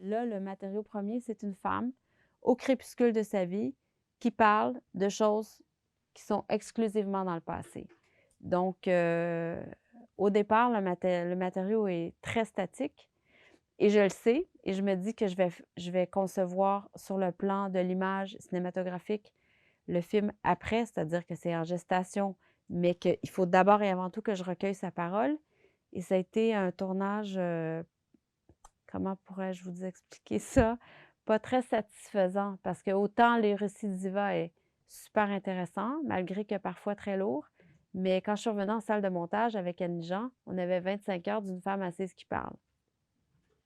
Là, le matériau premier, c'est une femme au crépuscule de sa vie qui parle de choses qui sont exclusivement dans le passé. Donc, au départ, le matériau est très statique et je le sais et je me dis que je vais concevoir sur le plan de l'image cinématographique le film après, c'est-à-dire que c'est en gestation, mais qu'il faut d'abord et avant tout que je recueille sa parole. Et ça a été un tournage, comment pourrais-je vous expliquer ça? Pas très satisfaisant parce que autant les récits d'Iva est super intéressant, malgré que parfois très lourd, mais quand je suis revenue en salle de montage avec Annie Jean, on avait 25 heures d'une femme assise qui parle.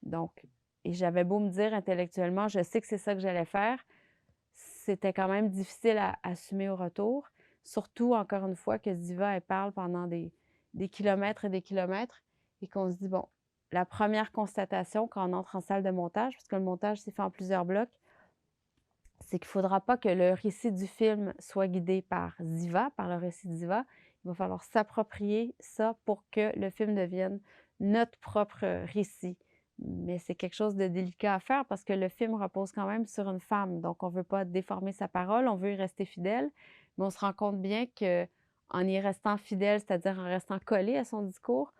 Donc, et j'avais beau me dire intellectuellement, je sais que c'est ça que j'allais faire, c'était quand même difficile à assumer au retour. Surtout, encore une fois, que Diva, elle parle pendant des kilomètres et des kilomètres et qu'on se dit, bon, la première constatation quand on entre en salle de montage, parce que le montage s'est fait en plusieurs blocs, c'est qu'il ne faudra pas que le récit du film soit guidé par Ziva, par le récit d'Ziva. Il va falloir s'approprier ça pour que le film devienne notre propre récit. Mais c'est quelque chose de délicat à faire parce que le film repose quand même sur une femme. Donc, on ne veut pas déformer sa parole, on veut y rester fidèle, mais on se rend compte bien qu'en y restant fidèle, c'est-à-dire en restant collé à son discours,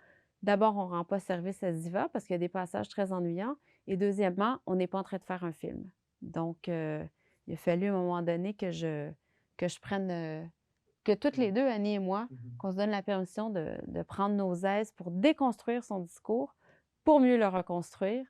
d'abord, on ne rend pas service à Ziva parce qu'il y a des passages très ennuyants. Et deuxièmement, on n'est pas en train de faire un film. Donc, il a fallu à un moment donné que je prenne, que toutes les deux, Annie et moi, qu'on se donne la permission de prendre nos aises pour déconstruire son discours, pour mieux le reconstruire